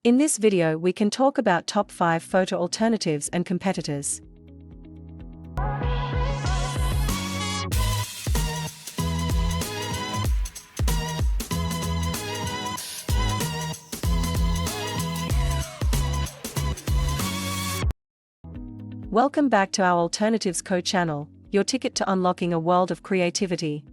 In this video we can talk about top 5 photo alternatives and competitors. Welcome back to our Alternatives channel, your ticket to unlocking a world of creativity.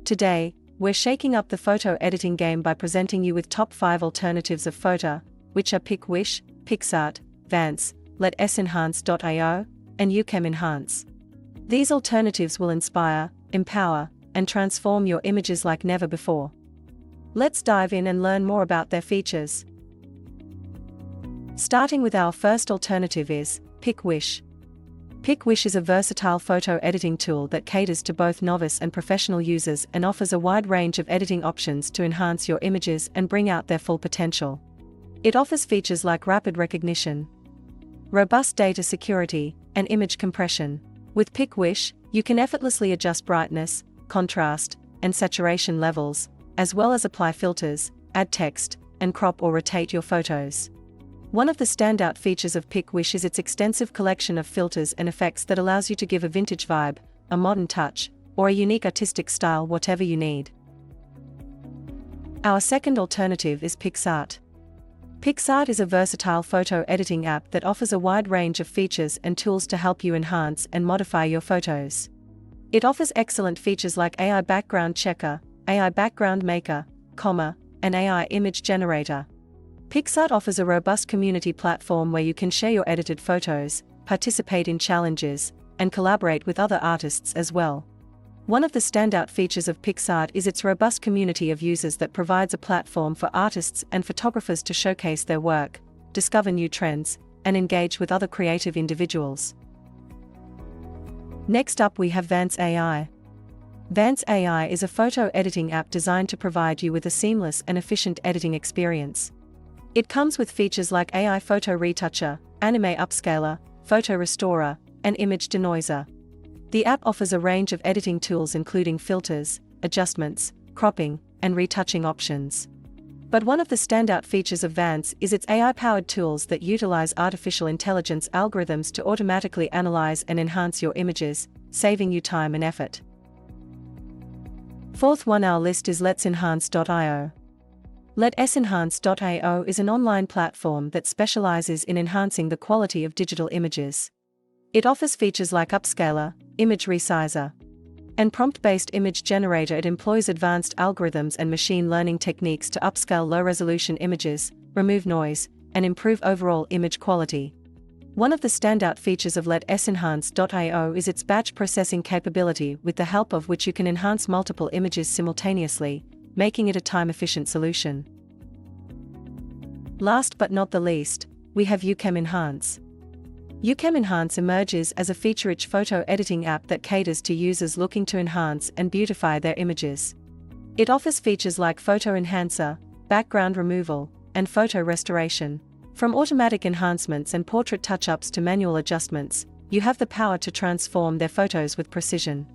Today, we're shaking up the photo editing game by presenting you with top 5 alternatives of photo, which are Picwish, Picsart, Vance, Enhance.io, and YouCam Enhance. These alternatives will inspire, empower, and transform your images like never before. Let's dive in and learn more about their features. Starting with our first alternative is Picwish. Picwish is a versatile photo editing tool that caters to both novice and professional users and offers a wide range of editing options to enhance your images and bring out their full potential. It offers features like rapid recognition, robust data security, and image compression. With Picwish, you can effortlessly adjust brightness, contrast, and saturation levels, as well as apply filters, add text, and crop or rotate your photos. One of the standout features of Picwish is its extensive collection of filters and effects that allows you to give a vintage vibe, a modern touch, or a unique artistic style, whatever you need. Our second alternative is Picsart. Picsart is a versatile photo editing app that offers a wide range of features and tools to help you enhance and modify your photos. It offers excellent features like AI background checker, AI background maker, and AI image generator. Picsart offers a robust community platform where you can share your edited photos, participate in challenges, and collaborate with other artists as well. One of the standout features of Picsart is its robust community of users that provides a platform for artists and photographers to showcase their work, discover new trends, and engage with other creative individuals. Next up we have Vance Ai. Vance Ai is a photo editing app designed to provide you with a seamless and efficient editing experience. It comes with features like AI photo retoucher, anime upscaler, photo restorer, and image denoiser. The app offers a range of editing tools including filters, adjustments, cropping, and retouching options. But one of the standout features of Vance is its AI-powered tools that utilize artificial intelligence algorithms to automatically analyze and enhance your images, saving you time and effort. Fourth on our list is Enhance.io. Enhance.io is an online platform that specializes in enhancing the quality of digital images. It offers features like upscaler, image resizer, and prompt-based image generator. It employs advanced algorithms and machine learning techniques to upscale low-resolution images, remove noise, and improve overall image quality. One of the standout features of Enhance.io is its batch processing capability, with the help of which you can enhance multiple images simultaneously, making it a time-efficient solution. Last but not the least, we have YouCam Enhance. YouCam Enhance emerges as a feature-rich photo editing app that caters to users looking to enhance and beautify their images. It offers features like photo enhancer, background removal, and photo restoration. From automatic enhancements and portrait touch-ups to manual adjustments, you have the power to transform their photos with precision.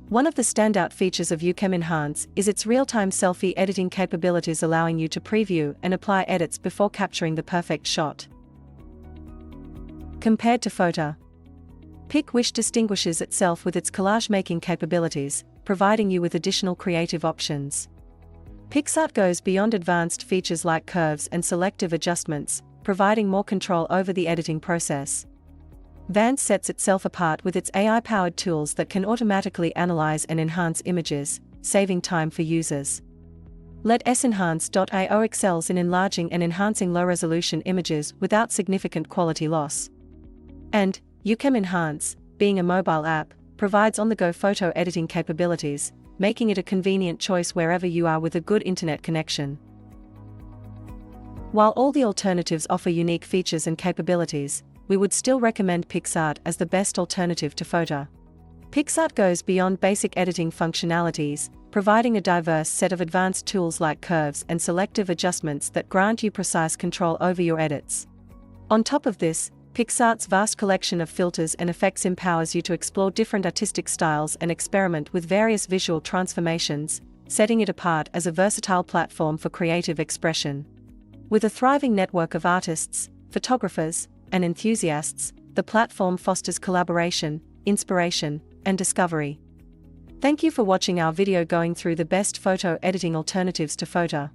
One of the standout features of YouCam Enhance is its real-time selfie editing capabilities, allowing you to preview and apply edits before capturing the perfect shot. Compared to photo, Picwish distinguishes itself with its collage-making capabilities, providing you with additional creative options. Picsart goes beyond advanced features like curves and selective adjustments, providing more control over the editing process. Vance sets itself apart with its AI-powered tools that can automatically analyze and enhance images, saving time for users. Enhance.io excels in enlarging and enhancing low-resolution images without significant quality loss. And YouCam Enhance, being a mobile app, provides on-the-go photo editing capabilities, making it a convenient choice wherever you are with a good internet connection. While all the alternatives offer unique features and capabilities, we would still recommend Picsart as the best alternative to photo. Picsart goes beyond basic editing functionalities, providing a diverse set of advanced tools like curves and selective adjustments that grant you precise control over your edits. On top of this, Picsart's vast collection of filters and effects empowers you to explore different artistic styles and experiment with various visual transformations, setting it apart as a versatile platform for creative expression. With a thriving network of artists, photographers, and enthusiasts, the platform fosters collaboration, inspiration, and discovery. Thank you for watching our video going through the best photo editing alternatives to Fotor.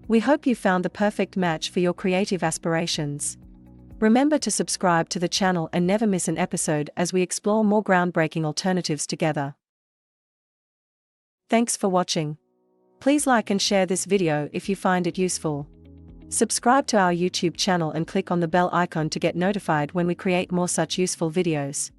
We hope you found the perfect match for your creative aspirations. Remember to subscribe to the channel and never miss an episode as we explore more groundbreaking alternatives together. Thanks for watching. Please like and share this video if you find it useful. Subscribe to our YouTube channel and click on the bell icon to get notified when we create more such useful videos.